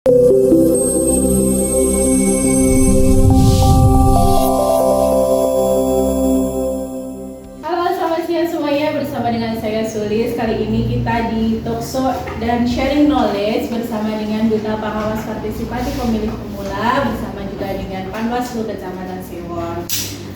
Halo, selamat siang semuanya. Bersama dengan saya Sulis. Kali ini kita di talkshow dan sharing knowledge bersama dengan Duta Pengawas Partisipatif Pemilih Pemula, bersama juga dengan Panwaslu Kecamatan Sewon.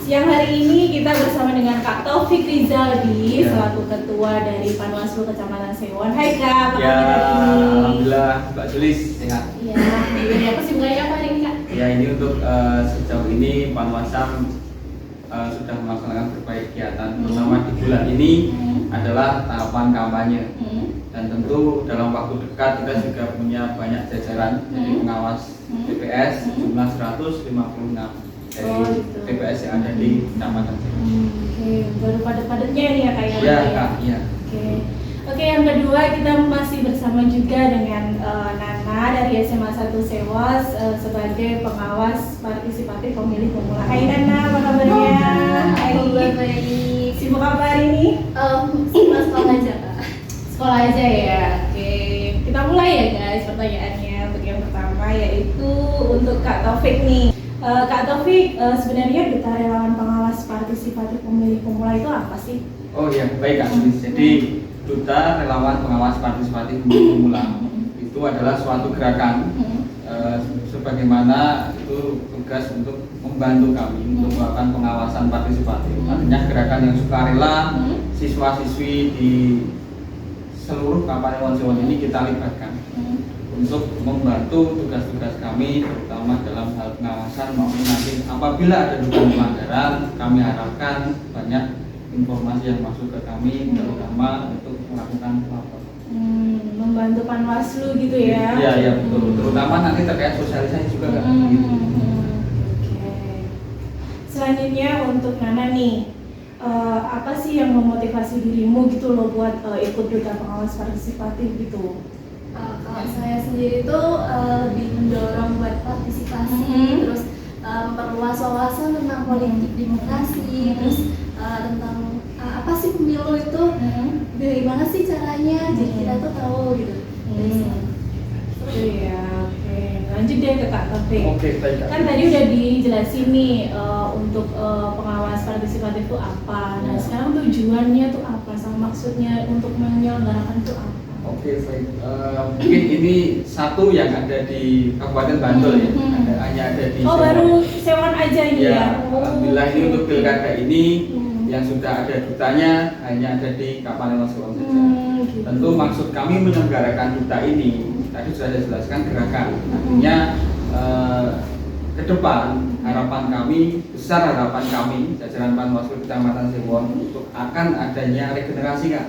Siang hari ini kita bersama dengan Kak Taufik Rizaldi, selaku Ketua dari Panwaslu Kecamatan Sewon. Hai Kak, apa kabar hari ini? Alhamdulillah, Mbak Sulis sehat. Iya, ini apa sih mulai apa hari ini Kak? Ya, ini untuk sejauh ini Panwasam sudah melaksanakan berbagai kegiatan, terutama di bulan ini adalah tahapan kampanye. Dan tentu dalam waktu dekat kita juga punya banyak jajaran dari pengawas TPS jumlah 156 dari TPS yang ada di Kecamatan Sewon. Oke, baru padat-padatnya ini ya Kak ya? Iya, Kak, iya. Oke, yang kedua kita masih bersama juga dengan Nana dari SMA 1 Sewas sebagai pengawas partisipatif pemilih pemula. Hai Nana, apa kabarnya? Kabar baik. Sibuk apa hari ini? Cuma sekolah aja Kak. Sekolah aja ya. Oke, kita mulai ya guys pertanyaannya. Untuk yang pertama yaitu untuk Kak Taufik nih. Kak Taufik, sebenarnya Duta Relawan Pengawas Partisipatif Pemilih Pemula itu apa sih? Oh iya, baik Kak Sulis. Jadi Duta Relawan Pengawas Partisipatif Pemilih Pemula itu adalah suatu gerakan sebagaimana itu tugas untuk membantu kami untuk melakukan pengawasan partisipatif. Artinya gerakan yang sukarela siswa-siswi di seluruh Kabupaten Sewon ini kita libatkan untuk membantu tugas-tugas kami, terutama dalam hal pengawasan maupun nanti apabila ada dugaan pelanggaran, kami harapkan banyak informasi yang masuk ke kami, terutama untuk melakukan pelaporan. Membantu Panwaslu gitu ya? Iya betul. Terutama nanti terkait sosialisasi juga kan. Gitu. Oke. Selanjutnya untuk Nana nih, apa sih yang memotivasi dirimu gitu loh buat ikut Duta Pengawas Partisipatif gitu? Kalau saya sendiri tuh lebih mendorong buat partisipasi, terus memperluas wawasan tentang politik demokrasi, terus tentang apa sih pemilu itu, bagaimana sih caranya, jadi kita tuh tahu gitu. Iya, oke. Lanjut deh ke Kak Taufik. Oke, baik Kak. Kan tadi udah dijelasin nih untuk pengawas partisipatif itu apa. Nah, sekarang tujuannya tuh apa, sama maksudnya untuk menyelenggarakan itu apa? Oke, baik. Mungkin ini satu yang ada di Kabupaten Bantul ya. Hanya ada di Oh, Sewon. baru Sewon aja nih ya? Ya, alhamdulillah ini untuk pilkada ini yang sudah ada dutanya hanya ada di Kabupaten Sewon saja. Gitu. Tentu maksud kami menyelenggarakan duta ini tadi sudah saya jelaskan gerakan. Artinya ke depan harapan kami, besar harapan kami jajaran Panwaslu Kecamatan Sewon untuk akan adanya regenerasi Kak.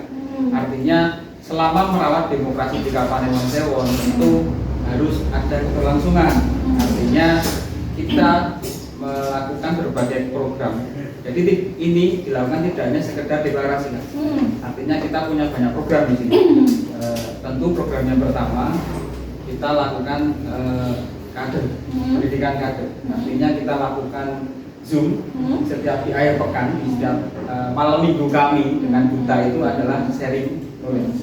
Artinya selama merawat demokrasi di Kabupaten Sewon tentu harus ada keberlangsungan. Artinya kita melakukan berbagai program. Jadi ini dilakukan tidak hanya sekedar deklarasi. Artinya kita punya banyak program di sini. Tentu program yang pertama kita lakukan kader, pendidikan kader. Artinya kita lakukan Zoom setiap di akhir pekan, di setiap malam minggu kami dengan duta itu adalah sharing knowledge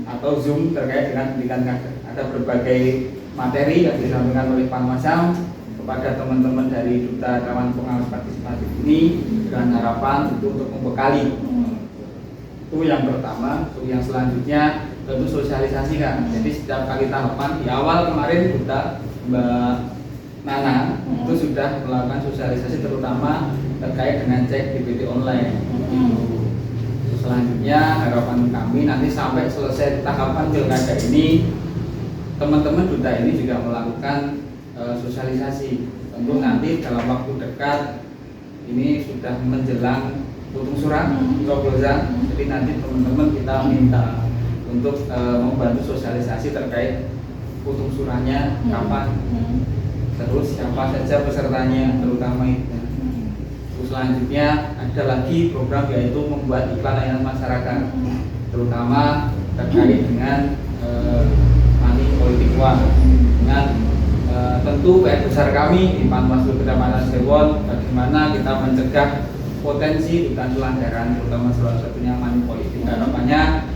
atau Zoom terkait dengan pendidikan kader. Ada berbagai materi yang disampaikan oleh Panwasam kepada teman-teman dari Duta Relawan Pengawas Partisipatif ini dengan harapan itu untuk membekali. Itu yang pertama. Untuk yang selanjutnya tentu sosialisasi kan. Jadi setiap kali tahapan di awal kemarin Duta Mbak Nana itu sudah melakukan sosialisasi terutama terkait dengan cek DPT online. Selanjutnya harapan kami nanti sampai selesai tahapan pilkada ini teman-teman duta ini juga melakukan sosialisasi. Tentu nanti dalam waktu dekat ini sudah menjelang putung surat, coblosan. Jadi nanti teman-teman kita minta untuk membantu sosialisasi terkait putung suratnya kapan, terus siapa saja pesertanya, terutama itu. Selanjutnya ada lagi program yaitu membuat iklan layanan masyarakat, terutama terkait dengan money politik uang. Dengan tentu PR besar kami di Panwaslu Kecamatan Sewon, bagaimana kita mencegah potensi dugaan pelanggaran, terutama salah satunya money politik. Harapannya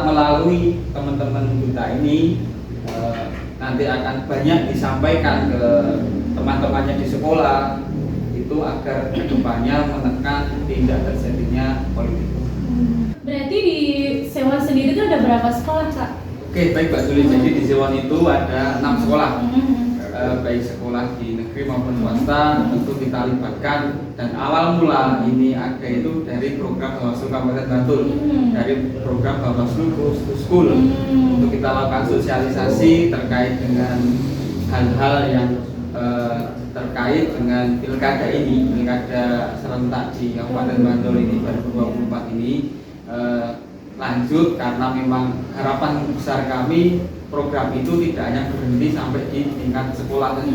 melalui teman-teman duta ini nanti akan banyak disampaikan ke teman-temannya di sekolah itu agar kedepannya menekan tidak terjadinya politik. Berarti di Sewon sendiri itu ada berapa sekolah, Kak? Oke, baik Mbak Juli. Jadi di Sewon itu ada 6 sekolah. Baik sekolah di negeri maupun swasta tentu kita libatkan, dan awal mula ini ada itu dari program Bawaslu Kabupaten Bantul, dari program Bawaslu Goes to School untuk kita lakukan sosialisasi terkait dengan hal-hal yang terkait dengan pilkada ini, pilkada serentak di Kabupaten Bantul ini 2024 ini lanjut, karena memang harapan besar kami program itu tidak hanya berhenti sampai di tingkat sekolah saja.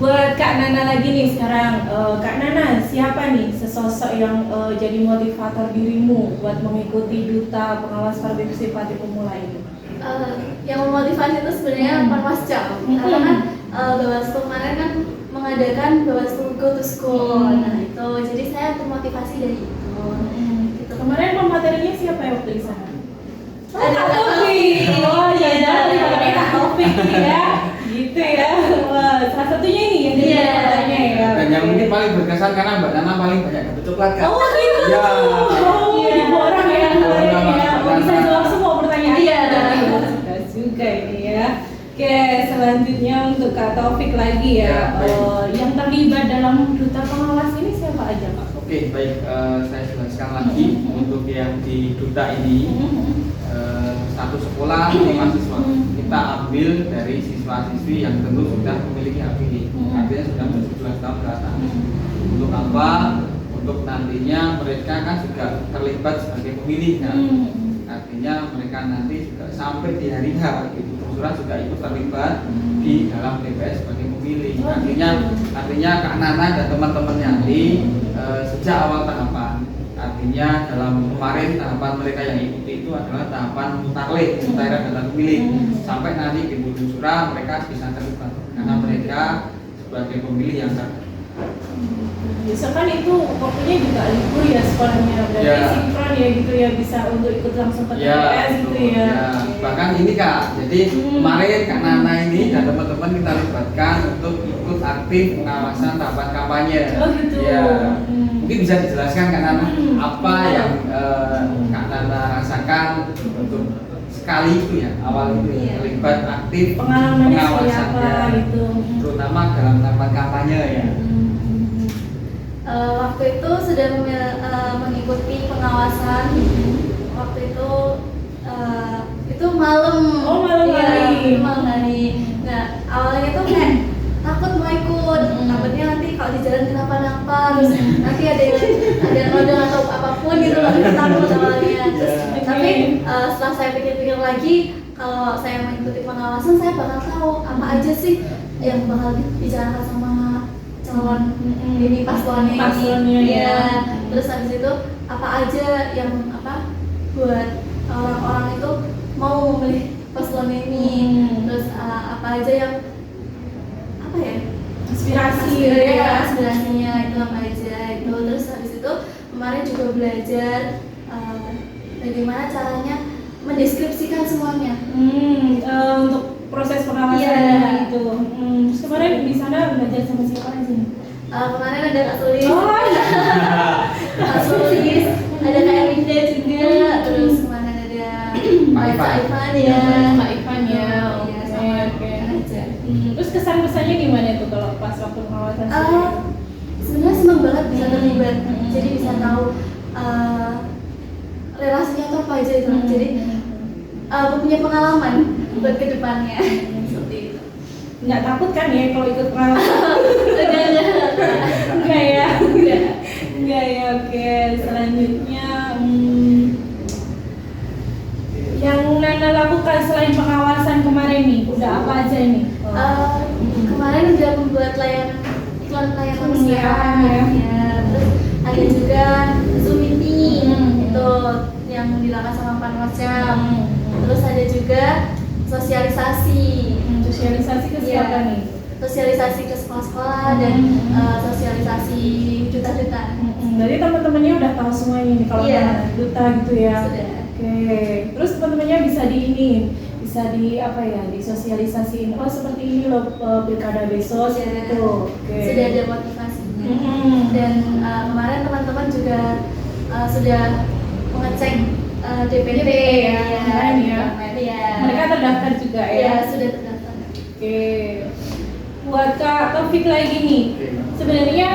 Buat Kak Nana lagi nih sekarang, Kak Nana, siapa nih sesosok yang jadi motivator dirimu buat mengikuti Duta Pengawas Partisipasi Pemula ini? Yang memotivasi itu sebenarnya Panwascam, karena kan Bawaslu kemarin kan mengadakan Bawaslu Go to School. Nah itu, jadi saya termotivasi dari itu. Gitu. Kemarin pematerinya siapa yang waktu di sana? Ada Kak Taufik. Oh iya, pakai Kak Taufik ya, gitu ya. Wah, salah satunya ini yang jadi katanya ya. Dan yang mungkin paling berkesan karena Mbak Nana paling banyak dapat coklat kan. Oh gitu. Ya. Oh, ibu orang ya. Ya. Oh, bisa jawab semua pertanyaan. Iya. Sudah juga ini ya. Oke, selanjutnya untuk Kak Taufik lagi ya. Ya, baik. Yang terlibat dalam Duta Pengawas ini siapa aja, Pak? Oke, baik, saya jelaskan lagi untuk yang di Duta ini. Satu sekolah 5 siswa. Kita ambil dari siswa-siswi yang tentu sudah memiliki hak pilih, artinya sudah ber-17 tahun ke atas. Untuk apa? Untuk nantinya mereka kan juga terlibat sebagai pemilih kan. Artinya mereka nanti juga sampai di hari H gitu, terus juga ikut terlibat di dalam TPS sebagai pemilih. Artinya Kak Nana dan teman-teman nanti sejak awal tahapan, artinya dalam kemarin tahapan mereka yang ikuti itu adalah tahapan mutakhir, mutakhir data pemilih, sampai nanti di Bujur Surah mereka bisa terlibat karena mereka sebagai pemilih yang sah. Biasa kan itu waktunya juga libur ya sekolahnya, berarti Ya. sinkron ya gitu ya, bisa untuk ikut langsung ke Ya, TPS gitu betul, ya. ya. Bahkan ini Kak, jadi kemarin Kak Nana ini dan teman-teman kita libatkan untuk ikut aktif pengawasan tahapan kampanye. Oh gitu. Ya. Mungkin bisa dijelaskan Kak Nana apa yang Kak Nana rasakan untuk sekali itu ya, awal itu ya, terlibat aktif Pengalamannya siapa pengawasannya, gitu. terutama dalam tahapan kampanye ya. Waktu itu sudah mengikuti pengawasan. Waktu itu malam. Oh, malam Iya, hari. malam hari. Nah awalnya tuh kayak takut mau ikut takut, takutnya nanti kalau di jalan kenapa-napa, terus nanti ada yang nodong atau apapun gitu loh, takut awalnya. Terus tapi setelah saya pikir-pikir lagi, kalau saya mengikuti pengawasan saya bakal tahu apa aja sih yang bakal dibicarakan sama calon ini paslonnya ya. Terus habis itu apa aja yang buat orang-orang itu mau memilih paslon ini, terus apa aja yang aspirasinya itu apa aja itu. Terus habis itu kemarin juga belajar bagaimana caranya mendeskripsikan semuanya untuk proses pengawasan itu. Terus kemarin di sana belajar sama siapa aja? Kemarin ada Kak Sulis, Oh. Kak Sulis, ada Kak Elinda juga, terus kemarin ada Pak Ivan ya, Pak Ivan ya. Oke. Aja. Terus kesan-kesannya gimana tuh kalau pas waktu pengawasan? Sebenarnya senang banget bisa terlibat, jadi bisa tahu relasinya tuh apa aja itu. Jadi punya pengalaman buat kedepannya seperti itu. Nggak takut kan ya kalau ikut pengawasan? Enggak ya. Oke. Selanjutnya yang Nana lakukan selain pengawasan kemarin nih, udah apa aja ini? Kemarin udah membuat iklan layanan Siaran ya. Terus ada juga Zoom meeting itu yang dilakukan sama Panwascam. Terus ada juga sosialisasi Sosialisasi ke siapa nih? Sosialisasi ke sekolah-sekolah dan sosialisasi duta-duta. Berarti teman-temannya udah tahu semuanya nih kalau ada duta gitu ya. Sudah. Oke. Terus teman-temannya bisa disosialisasiin. Oh seperti ini loh pilkada besok gitu. Oke. Sudah ada motivasinya. Dan kemarin teman-teman juga sudah mengecek DPD ya. Mereka terdaftar juga ya. Ya, sudah terdaftar. Oke. Buat Kak Taufik lagi nih. Sebenarnya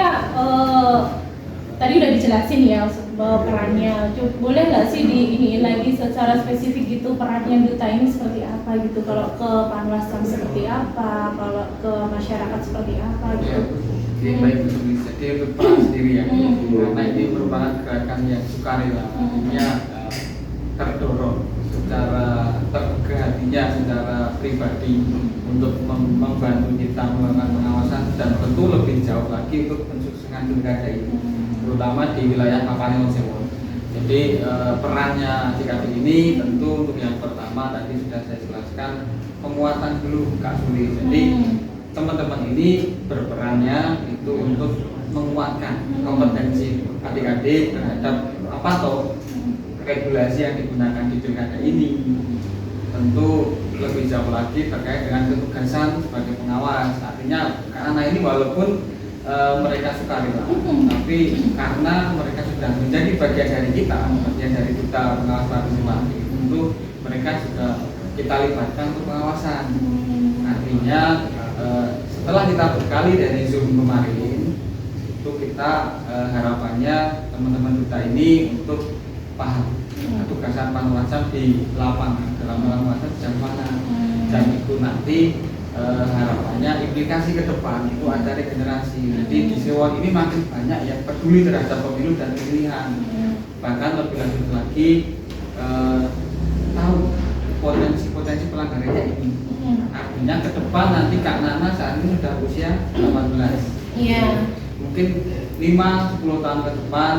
tadi udah dijelasin ya perannya. Boleh nggak sih diiniin lagi secara spesifik gitu perannya duta ini seperti apa gitu? Kalau ke Panwascam seperti apa? Kalau ke masyarakat seperti apa gitu? Oke, baik untuk jadi untuk peran sendiri ya. Karena ini merupakan gerakan yang sukarela, artinya terdorong secara tergugah hatinya secara pribadi untuk membantu kita melakukan pengawasan dan tentu lebih jauh lagi untuk mensukseskan pilkada ini, terutama di wilayah Papanewon Sewon. Jadi perannya JKT ini tentu untuk yang pertama tadi sudah saya jelaskan penguatan dulu Kak Suli. Jadi teman-teman ini berperannya itu untuk menguatkan kompetensi adik-adik terhadap regulasi yang digunakan di pilkada ini. Tentu lebih jauh lagi terkait dengan ketugasan sebagai pengawas. Artinya karena ini walaupun mereka sukarela, tapi karena mereka sudah menjadi bagian dari kita, bagian dari duta pengawas partisipasi, tentu mereka juga kita libatkan untuk pengawasan. Artinya setelah kita berkali dari Zoom kemarin, itu kita harapannya teman-teman duta ini untuk paham ketugasan Panwascam di lapangan, dalam pengawasan jam mana, dan itu nanti harapannya implikasi ke depan itu ada regenerasi. Jadi di Sewon ini makin banyak yang peduli terhadap pemilu dan pemilihan, bahkan lebih lanjut lagi tahu potensi-potensi pelanggarannya ini. Artinya ke depan nanti Kak Nana saat ini sudah usia 18. Iya. Mungkin 5-10 tahun ke depan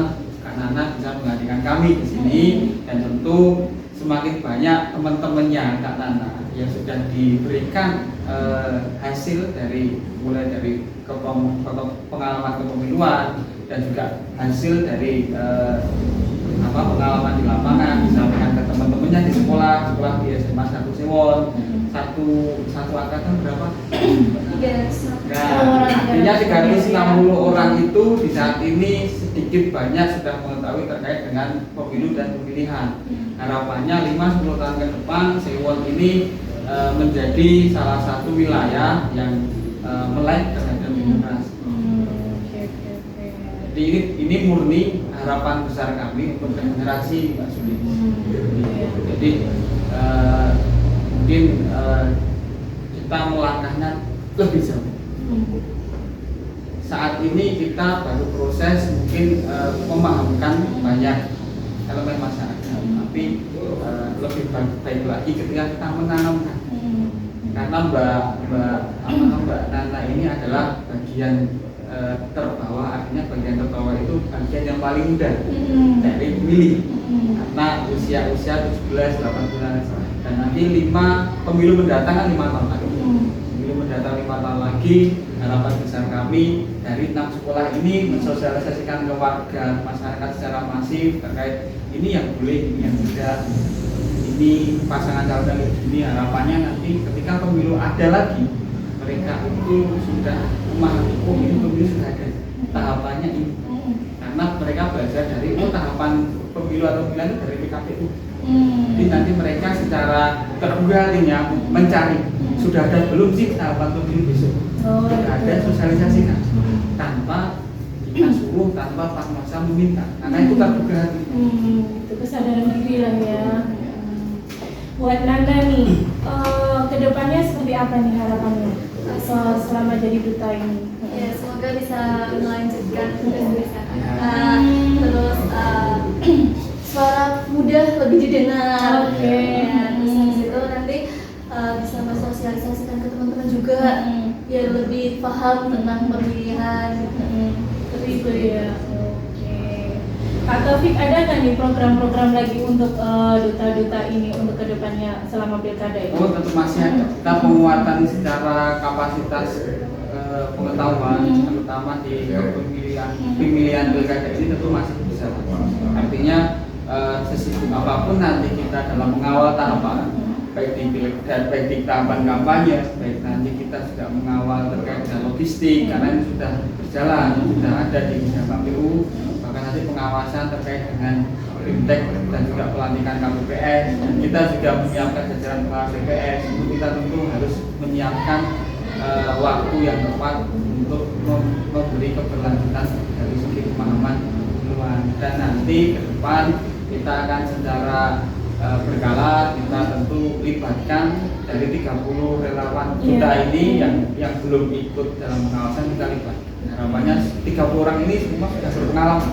Nana bisa menggantikan kami di sini, dan tentu semakin banyak teman-temannya Kak Nana yang sudah diberikan hasil dari mulai dari pengalaman kepemiluan dan juga hasil dari pengalaman di lapangan, disampaikan ke teman-temannya di sekolah di SMA 1 Sewon. Satu angkatan berapa? 300. Nah, artinya 360 orang itu di saat ini sedikit banyak sudah mengetahui terkait dengan pemilu dan pemilihan. Harapannya 5-10 tahun ke depan Sewon ini menjadi salah satu wilayah yang melek terhadap demokrasi. Jadi ini murni harapan besar kami untuk generasi Mbak Suli. Jadi mungkin kita melangkahnya lebih jauh. saat ini kita baru proses mungkin memahamkan banyak elemen masyarakat, tapi lebih baik lagi ketika kita menanamkan. Karena Mbak Nana ini adalah bagian terbawah, artinya bagian terbawah itu bagian yang paling muda dari pemilih, karena usia 17, 8 bulan, dan nanti 5 pemilu mendatang kan 5 tahun lagi. Pemilu mendatang 5 tahun lagi, harapan besar kami dari 6 sekolah ini mensosialisasikan ke warga masyarakat secara masif terkait ini yang boleh, ini yang tidak, ini pasangan calon ini. Harapannya nanti ketika pemilu ada lagi, mereka itu sudah memahami ini pemilu sudah ada tahapannya ini, karena mereka belajar dari tahapan pemilu atau pilihan itu dari PKPU. Jadi nanti mereka secara terbuka artinya mencari sudah ada belum sih tahapan pemilu besok, sudah ada sosialisasikan tanpa kita suruh, tanpa paksa meminta, karena itu terbuka. Itu kesadaran diri lah ya. Buat Nanda nih, kedepannya seperti apa nih harapannya selama jadi duta ini? Ya, semoga bisa melanjutkan tugas terus suara muda lebih didengar. Ya, terus habis itu nanti bisa mensosialisasikan ke teman-teman juga biar lebih paham tentang pemilihan. Seperti itu ya. Kak Taufik, ada nggak nih program-program lagi untuk duta-duta ini untuk kedepannya selama pilkada ini? Oh, tentu masih ada. Kita penguatan secara kapasitas pengetahuan, terutama di pemilihan pilkada ini tentu masih bisa. Artinya sesibuk apapun nanti kita dalam mengawal tahapan, baik di pilkada, baik di tahapan kampanye, baik nanti kita juga mengawal terkait dengan logistik, karena ini sudah berjalan, sudah ada di KPU. Bahkan nanti pengawasan terkait dengan Fintech dan juga pelantikan KPPS, dan kita juga menyiapkan jajaran pengawas BPS. Kita tentu harus menyiapkan waktu yang tepat untuk memberi keberlanjutan dari segi pemahaman pemilihan. Dan nanti ke depan kita akan secara berkala kita tentu libatkan dari 30 relawan kita ini yang belum ikut dalam pengawasan, kita libatkan. Harapannya 30 orang ini semua sudah berpengalaman,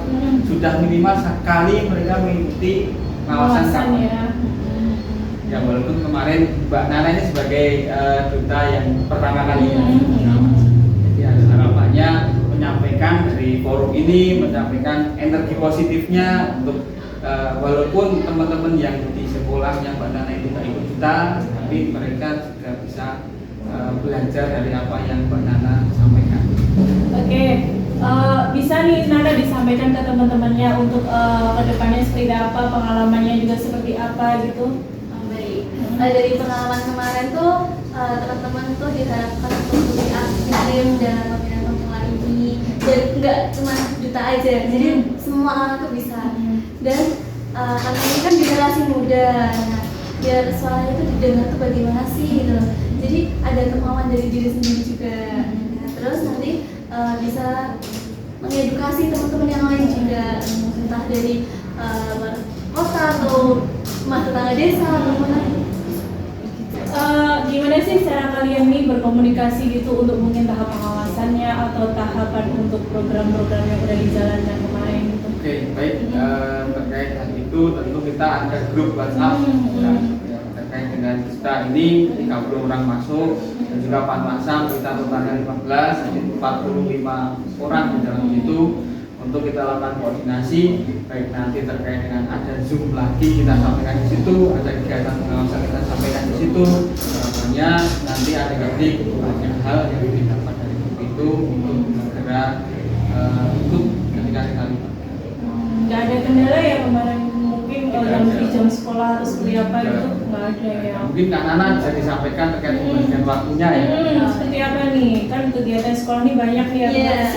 sudah minimal sekali mereka mengikuti pengawasan kami. Ya, walaupun kemarin Mbak Nana ini sebagai duta yang pertama kali jadi harapannya menyampaikan dari forum ini, menyampaikan energi positifnya untuk walaupun teman-teman yang di sekolahnya Mbak Nana itu tidak ikut duta, tapi mereka juga bisa belajar dari apa yang Mbak Nana sampaikan. Oke, bisa nih Nana disampaikan ke teman-temannya untuk kedepannya seperti apa, pengalamannya juga seperti apa gitu. Baik, dari pengalaman kemarin tuh teman-teman tuh diharapkan untuk lebih aktif dalam pemilihan pemula ini, dan nggak cuma duta aja, jadi semua orang tuh bisa. Dan karena ini kan generasi muda, nah, biar suaranya itu didengar tuh bagaimana sih gitu. Jadi ada kemauan dari diri sendiri juga. Nah, terus nanti bisa mengedukasi teman-teman yang lain juga, entah dari luar kota atau tetangga desa atau mana. Gimana sih cara kalian nih berkomunikasi gitu untuk mungkin tahap pengawasannya atau tahapan untuk program-program yang udah dijalankan kemarin gitu? Oke, baik, terkait hal itu tentu kita ada grup WhatsApp terkait dengan kita ini 30 orang masuk, dan juga Panwasam kita totalnya 15, jadi 45 orang di dalam itu untuk kita lakukan koordinasi, baik nanti terkait dengan ada Zoom lagi kita sampaikan di situ, ada kegiatan pengawasan kita sampaikan di situ. Harapannya nanti ada banyak hal yang didapat dari grup itu untuk segera ikut ketika kita libat. Nggak ada kendala ya kemarin mungkin dalam di jam sekolah atau seperti apa gitu, nggak ada ya. Mungkin Kak Nana bisa disampaikan terkait pembagian waktunya ya. Seperti apa nih, kan kegiatan sekolah nih banyak nih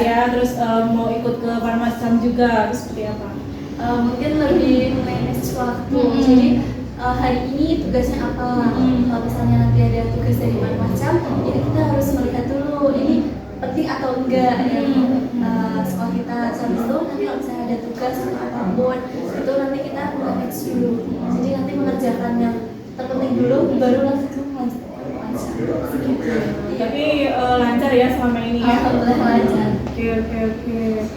ya, terus mau ikut ke Panwasam juga, terus seperti apa? Mungkin lebih manage waktu. Jadi hari ini tugasnya apa? Kalau misalnya nanti ada tugas dari Panwasam, jadi kita harus melihat dulu ini penting atau enggak ya sekolah kita. Habis itu nanti kalau misalnya ada tugas atau apapun itu nanti kita manage dulu. Jadi nanti mengerjakan yang terpenting dulu, baru langsung lanjut. Tapi lancar ya selama ini ya? Alhamdulillah lancar. Oke.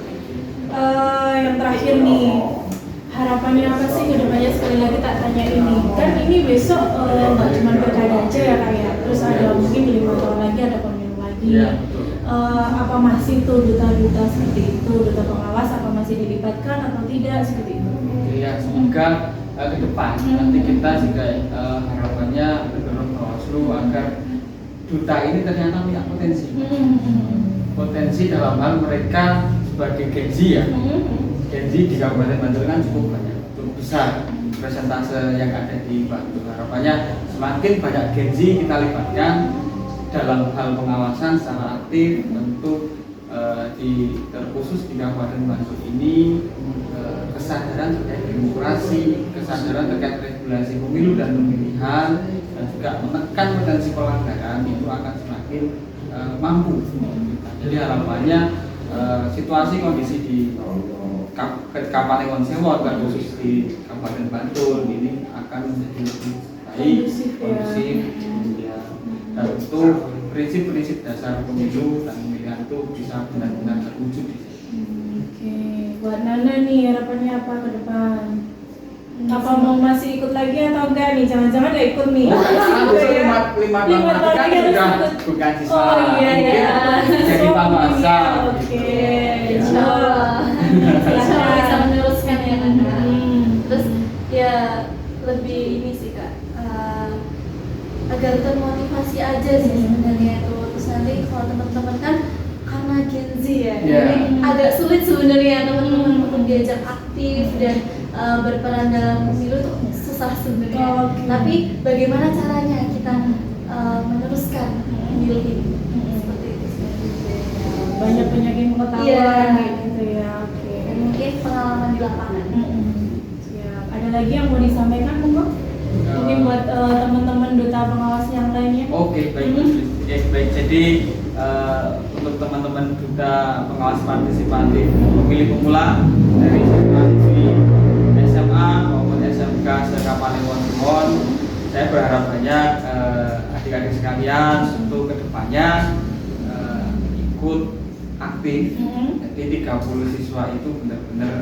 Yang terakhir nih, harapannya apa sih ke depannya, sekali lagi tak tanya ini. Kan ini besok nggak cuma pilkada aja ya Kak ya, terus ada mungkin di 5 tahun lagi ada pemilu lagi. Iya, betul. Apa masih tuh duta-duta seperti itu, duta pengawas apa masih dilibatkan atau tidak seperti itu? Ya, semoga ke depan nanti kita juga harapannya mendorong Bawaslu agar duta ini ternyata punya potensi dalam hal mereka sebagai Gen Z ya. Gen Z di Kabupaten Bantul kan cukup banyak, cukup besar persentase yang ada di Bantul. Harapannya semakin banyak Gen Z kita libatkan dalam hal pengawasan secara aktif, tentu terkhusus di Kabupaten Bantul ini kesadaran terkait demokrasi, kesadaran terkait regulasi pemilu dan pemilihan, dan juga menekan potensi pelanggaran itu akan semakin mampu. Jadi harapannya situasi kondisi di Kabupaten Sewon, khusus di Kabupaten Bantul ini akan menjadi lebih baik, kondusif, ya. Dan itu prinsip-prinsip dasar pemilu dan pemilihan itu bisa benar-benar terwujud di sini. Oke, buat Nana nih harapannya apa ke depan? Apa mau masih ikut lagi atau enggak nih? Jangan-jangan nggak ikut nih? Lima tahun lagi kan sudah bukan siswa. Oh iya. Jadi penguasa. Oke. Insya Allah bisa meneruskan ya Nana. Terus ya lebih ini sih Kak, agar termotivasi aja sih sebenarnya itu. Terus nanti kalau teman-teman kan karena Gen Z ya, jadi agak sulit sebenarnya teman-teman untuk diajak aktif dan berperan dalam pemilu tuh susah sebenarnya. Tapi bagaimana caranya kita meneruskan pemilu ini? Seperti itu sih. Banyak-banyakin pengetahuan gitu ya. Oke. Dan mungkin pengalaman di lapangan. Siap. Ada lagi yang mau disampaikan monggo? Mungkin buat teman-teman duta pengawas yang lainnya. Oke, baik. Baik. Jadi untuk teman-teman duta pengawas partisipatif pemilih pemula dari SMA maupun SMK Sekapanewon Sewon, saya berharap banyak adik-adik sekalian untuk kedepannya ikut aktif. Jadi 30 siswa itu benar-benar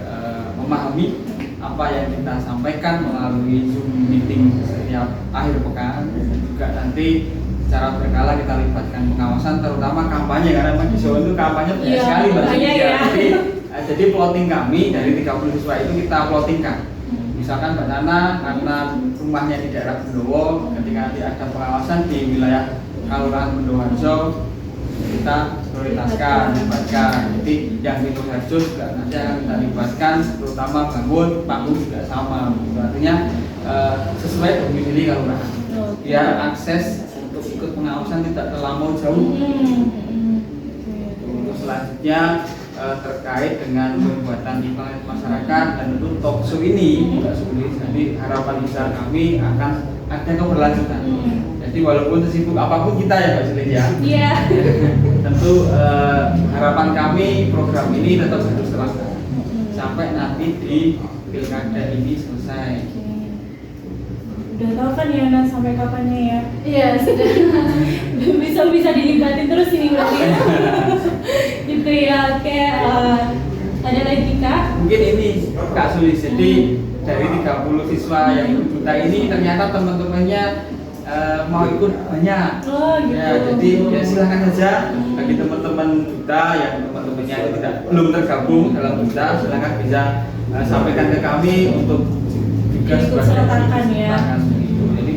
memahami apa yang kita sampaikan melalui Zoom meeting setiap akhir pekan, dan juga nanti secara berkala kita libatkan pengawasan, terutama kampanye, karena di Solo itu kampanye banyak sekali Mbak. Jadi plotting kami dari 30 siswa itu kita plottingkan. Misalkan Mbak Nana karena rumahnya di daerah Bendowo, ketika nanti ada pengawasan di wilayah Kelurahan Bendowoharjo, kita prioritaskan, libatkan. Jadi yang di Bendowoharjo juga nanti akan kita libatkan, terutama bangun panggung juga sama. Artinya sesuai domisili kelurahan, biar akses untuk ikut pengawasan tidak terlampau jauh. Untuk selanjutnya terkait dengan pembuatan iklan masyarakat dan tentu talkshow ini juga sulit. Jadi harapan besar kami akan ada keberlanjutan. Jadi walaupun sesibuk apapun kita ya Mbak Selin ya. Iya. Tentu harapan kami program ini tetap harus terlaksana sampai nanti di pilkada ini selesai. Udah tahu kan ya Nan sampai kapannya ya? Iya sudah. bisa dilibatin terus ini berarti. Gitu ya. Oke. Ada lagi Kak? Mungkin ini Kak Sulis. Jadi dari 30 siswa yang ikut duta ini ternyata teman-temannya mau ikut banyak. Oh gitu. Ya, jadi ya silahkan saja bagi teman-teman duta yang teman-temannya itu belum tergabung dalam duta, silahkan bisa sampaikan ke kami untuk juga ikut sertakan ya. Jadi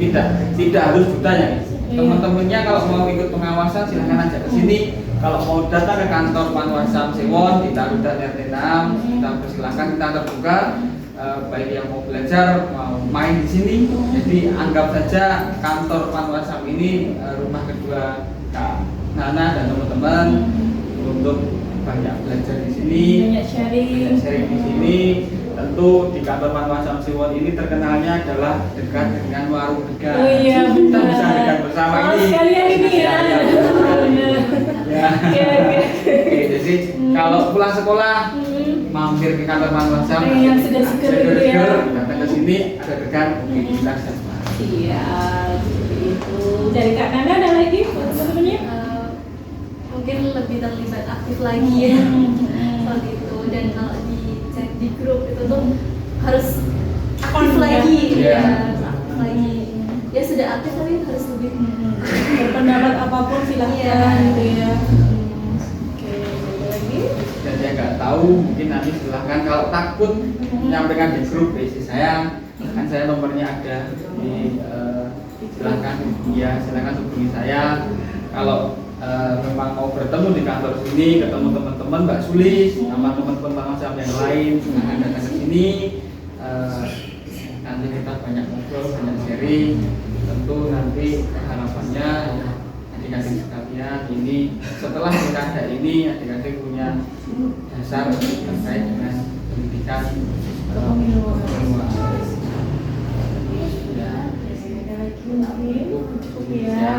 tidak harus duta ya. Teman-temannya kalau mau ikut pengawasan silahkan aja ke sini. Kalau mau datang ke kantor Panwasam Sewon di Tarudan RT 6, kita persilahkan, kita terbuka. Baik yang mau belajar, mau main di sini. Jadi anggap saja kantor Panwasam ini rumah kedua Kak Nana dan teman-teman untuk banyak belajar di sini, banyak sharing di sini. Tentu di kantor Panwasam Sewon ini terkenalnya adalah dekat dengan warung degan. Oh iya, kita bisa degan bersama ini. Sekalian ini ya. Ya. Oke, jadi kalau pulang sekolah mampir ke kantor Panwasam yang sudah seger ya. Datang ke sini ada degan, kita bisa. Iya, seperti itu. Dari Kak Nana ada lagi teman-temannya? mungkin lebih terlibat aktif lagi ya seperti itu. Dan kalau di chat di grup itu tuh harus aktif lagi Iya. ya, harus aktif lagi. Ya sudah aktif tapi harus lebih Berpendapat apapun silahkan Iya. gitu ya. Oke, ada lagi? Dan yang nggak tahu mungkin nanti silahkan, kalau takut menyampaikan di grup BC saya, kan saya nomornya ada di silahkan hubungi saya. Kalau memang mau bertemu di kantor sini, ketemu teman-teman Mbak Sulis sama teman-teman pengawal yang lain, silahkan datang ke sini. Nanti kita banyak ngobrol, banyak sharing. Tentu nanti harapannya adik-adik sekalian ini setelah pilkada ini adik-adik punya dasar terkait dengan pendidikan kepemiluan. Ya. Ada lagi mungkin? Cukup ya. Ya.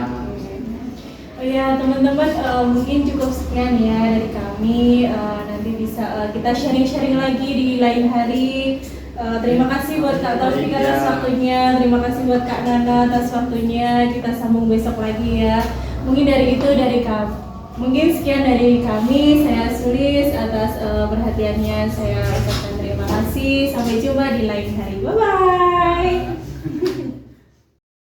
Oh ya teman-teman, mungkin cukup sekian ya dari kami. Nanti bisa kita sharing-sharing lagi di lain hari. Terima kasih buat Kak Taufik atas waktunya, terima kasih buat Kak Nana atas waktunya. Kita sambung besok lagi ya. Mungkin dari itu dari kami. Mungkin sekian dari kami. Saya Sulis atas perhatiannya. Saya ucapkan terima kasih. Sampai jumpa di lain hari. Bye bye.